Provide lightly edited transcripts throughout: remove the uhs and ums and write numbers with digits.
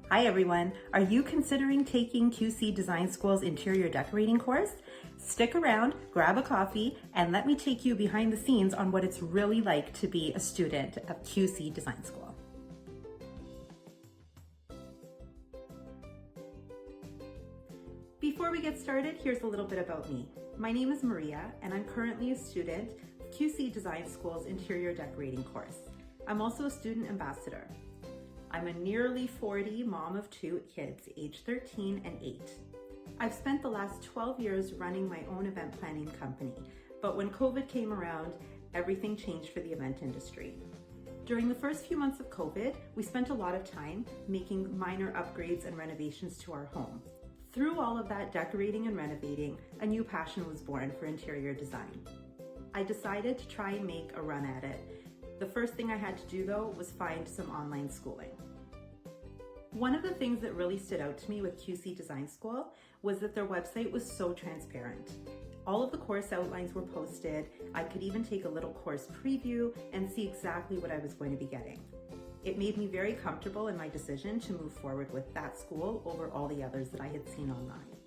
Hi everyone, are you considering taking QC Design School's interior decorating course? Stick around, grab a coffee, and let me take you behind the scenes on what it's really like to be a student of QC Design School. Before we get started, here's a little bit about me. My name is Maria, and I'm currently a student of QC Design School's interior decorating course. I'm also a student ambassador. I'm a nearly 40 mom of two kids, age 13 and 8. I've spent the last 12 years running my own event planning company, but when COVID came around, everything changed for the event industry. During the first few months of COVID, we spent a lot of time making minor upgrades and renovations to our home. Through all of that decorating and renovating, a new passion was born for interior design. I decided to try and make a run at it. The first thing I had to do though was find some online schooling. One of the things that really stood out to me with QC Design School was that their website was so transparent. All of the course outlines were posted. I could even take a little course preview and see exactly what I was going to be getting. It made me very comfortable in my decision to move forward with that school over all the others that I had seen online.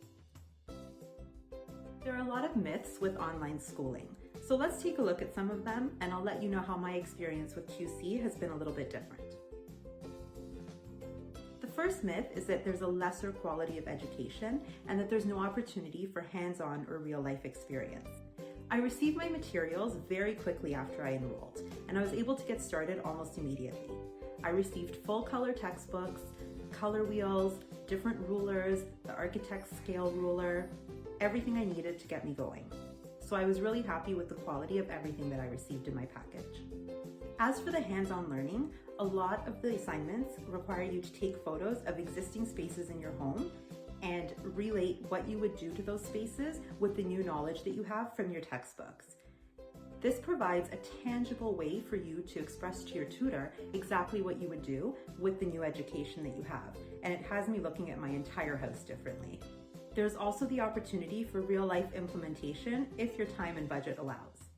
There are a lot of myths with online schooling. So let's take a look at some of them, and I'll let you know how my experience with QC has been a little bit different. The first myth is that there's a lesser quality of education and that there's no opportunity for hands-on or real-life experience. I received my materials very quickly after I enrolled, and I was able to get started almost immediately. I received full-color textbooks, color wheels, different rulers, the architect's scale ruler, everything I needed to get me going. So I was really happy with the quality of everything that I received in my package. As for the hands-on learning, a lot of the assignments require you to take photos of existing spaces in your home and relate what you would do to those spaces with the new knowledge that you have from your textbooks. This provides a tangible way for you to express to your tutor exactly what you would do with the new education that you have, and it has me looking at my entire house differently. There's also the opportunity for real-life implementation if your time and budget allows.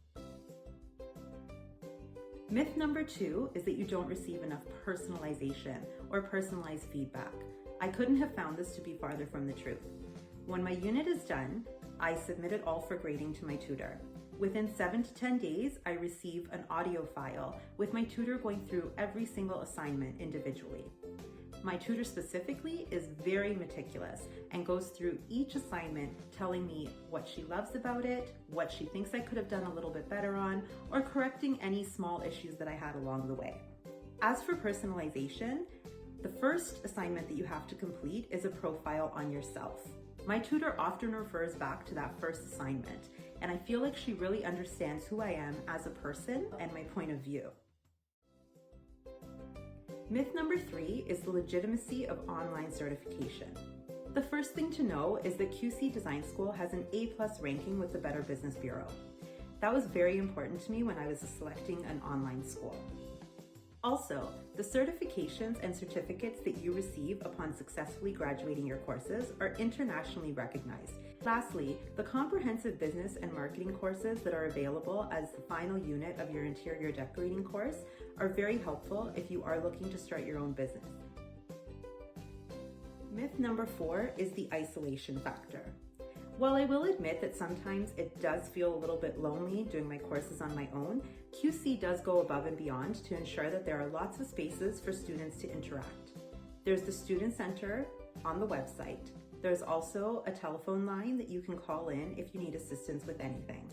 Myth number 2 is that you don't receive enough personalization or personalized feedback. I couldn't have found this to be farther from the truth. When my unit is done, I submit it all for grading to my tutor. Within 7 to 10 days, I receive an audio file with my tutor going through every single assignment individually. My tutor specifically is very meticulous and goes through each assignment telling me what she loves about it, what she thinks I could have done a little bit better on, or correcting any small issues that I had along the way. As for personalization, the first assignment that you have to complete is a profile on yourself. My tutor often refers back to that first assignment, and I feel like she really understands who I am as a person and my point of view. Myth number 3 is the legitimacy of online certification. The first thing to know is that QC Design School has an A+ ranking with the Better Business Bureau. That was very important to me when I was selecting an online school. Also, the certifications and certificates that you receive upon successfully graduating your courses are internationally recognized. Lastly, the comprehensive business and marketing courses that are available as the final unit of your interior decorating course are very helpful if you are looking to start your own business. Myth number 4 is the isolation factor. While I will admit that sometimes it does feel a little bit lonely doing my courses on my own, QC does go above and beyond to ensure that there are lots of spaces for students to interact. There's the Student Center on the website. There's also a telephone line that you can call in if you need assistance with anything.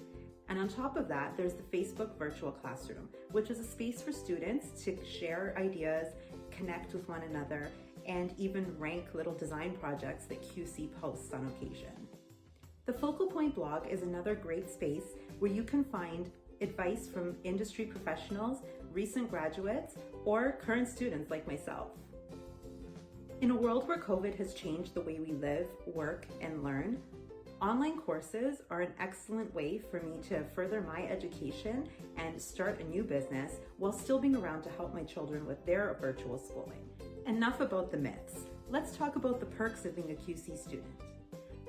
And on top of that, there's the Facebook Virtual Classroom, which is a space for students to share ideas, connect with one another, and even rank little design projects that QC posts on occasion. The Focal Point blog is another great space where you can find advice from industry professionals, recent graduates, or current students like myself. In a world where COVID has changed the way we live, work, and learn, online courses are an excellent way for me to further my education and start a new business while still being around to help my children with their virtual schooling. Enough about the myths. Let's talk about the perks of being a QC student.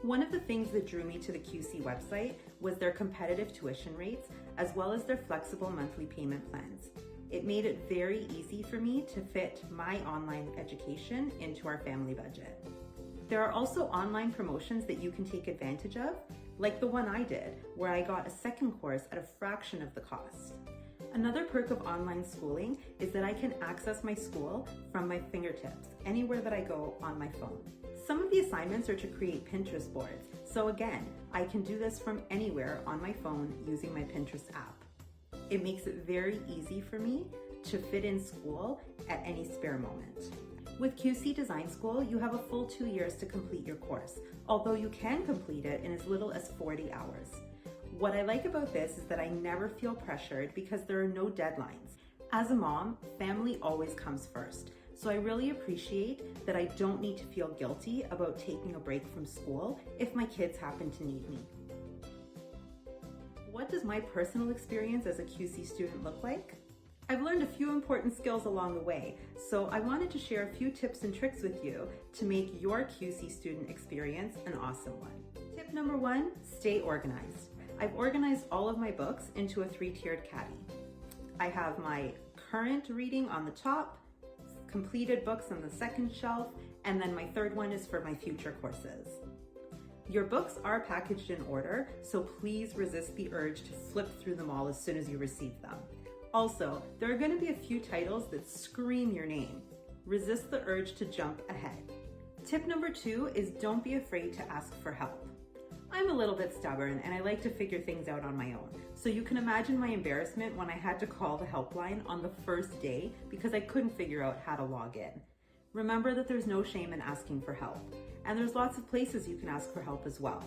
One of the things that drew me to the QC website was their competitive tuition rates, as well as their flexible monthly payment plans. It made it very easy for me to fit my online education into our family budget. There are also online promotions that you can take advantage of, like the one I did, where I got a second course at a fraction of the cost. Another perk of online schooling is that I can access my school from my fingertips, anywhere that I go on my phone. Some of the assignments are to create Pinterest boards, so again, I can do this from anywhere on my phone using my Pinterest app. It makes it very easy for me to fit in school at any spare moment. With QC Design School, you have a full 2 years to complete your course, although you can complete it in as little as 40 hours. What I like about this is that I never feel pressured because there are no deadlines. As a mom, family always comes first, so I really appreciate that I don't need to feel guilty about taking a break from school if my kids happen to need me. What does my personal experience as a QC student look like? I've learned a few important skills along the way, so I wanted to share a few tips and tricks with you to make your QC student experience an awesome one. Tip number 1, stay organized. I've organized all of my books into a 3-tiered caddy. I have my current reading on the top, completed books on the second shelf, and then my third one is for my future courses. Your books are packaged in order, so please resist the urge to flip through them all as soon as you receive them. Also, there are going to be a few titles that scream your name. Resist the urge to jump ahead. Tip number 2 is don't be afraid to ask for help. I'm a little bit stubborn and I like to figure things out on my own, so you can imagine my embarrassment when I had to call the helpline on the first day because I couldn't figure out how to log in. Remember that there's no shame in asking for help, and there's lots of places you can ask for help as well.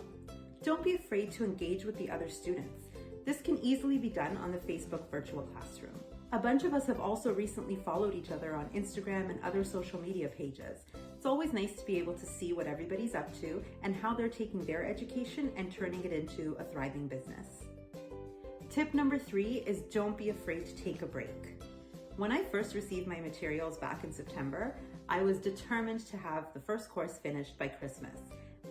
Don't be afraid to engage with the other students. This can easily be done on the Facebook virtual classroom. A bunch of us have also recently followed each other on Instagram and other social media pages. It's always nice to be able to see what everybody's up to and how they're taking their education and turning it into a thriving business. Tip number 3 is don't be afraid to take a break. When I first received my materials back in September, I was determined to have the first course finished by Christmas.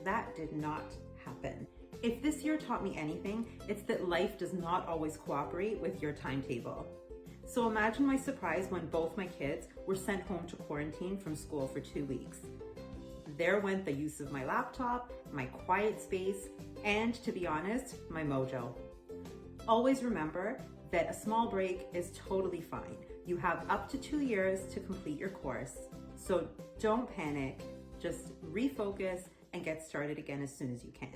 That did not happen. If this year taught me anything, it's that life does not always cooperate with your timetable. So imagine my surprise when both my kids were sent home to quarantine from school for 2 weeks. There went the use of my laptop, my quiet space, and to be honest, my mojo. Always remember that a small break is totally fine. You have up to 2 years to complete your course, so don't panic, just refocus and get started again as soon as you can.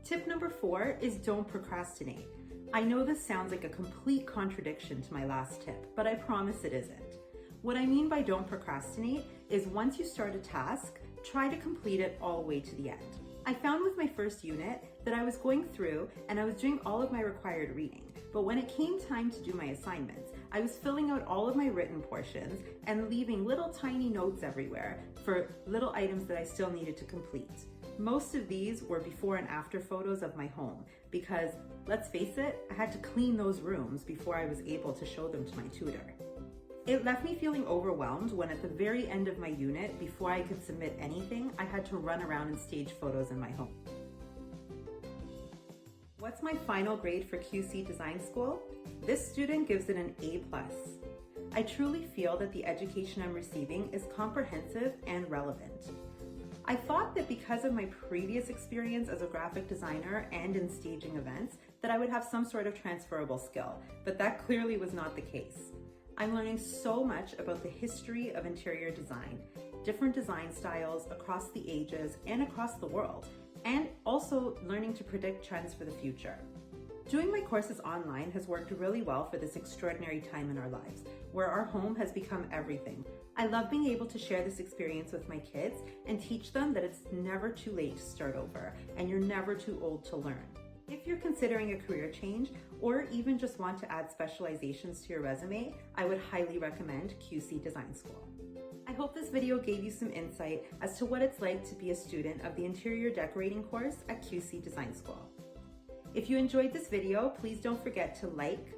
Tip number 4 is don't procrastinate. I know this sounds like a complete contradiction to my last tip, but I promise it isn't. What I mean by don't procrastinate is once you start a task, try to complete it all the way to the end. I found with my first unit that I was going through and I was doing all of my required reading, but when it came time to do my assignments, I was filling out all of my written portions and leaving little tiny notes everywhere for little items that I still needed to complete. Most of these were before and after photos of my home because, let's face it, I had to clean those rooms before I was able to show them to my tutor. It left me feeling overwhelmed when at the very end of my unit, before I could submit anything, I had to run around and stage photos in my home. What's my final grade for QC Design School? This student gives it an A+. I truly feel that the education I'm receiving is comprehensive and relevant. I thought that because of my previous experience as a graphic designer and in staging events, that I would have some sort of transferable skill, but that clearly was not the case. I'm learning so much about the history of interior design, different design styles across the ages and across the world, and also learning to predict trends for the future. Doing my courses online has worked really well for this extraordinary time in our lives, where our home has become everything. I love being able to share this experience with my kids and teach them that it's never too late to start over and you're never too old to learn. If you're considering a career change or even just want to add specializations to your resume, I would highly recommend QC Design School. I hope this video gave you some insight as to what it's like to be a student of the interior decorating course at QC Design School. If you enjoyed this video, please don't forget to like,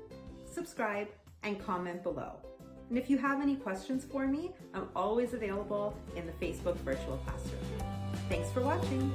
subscribe, and comment below. And if you have any questions for me, I'm always available in the Facebook virtual classroom. Thanks for watching.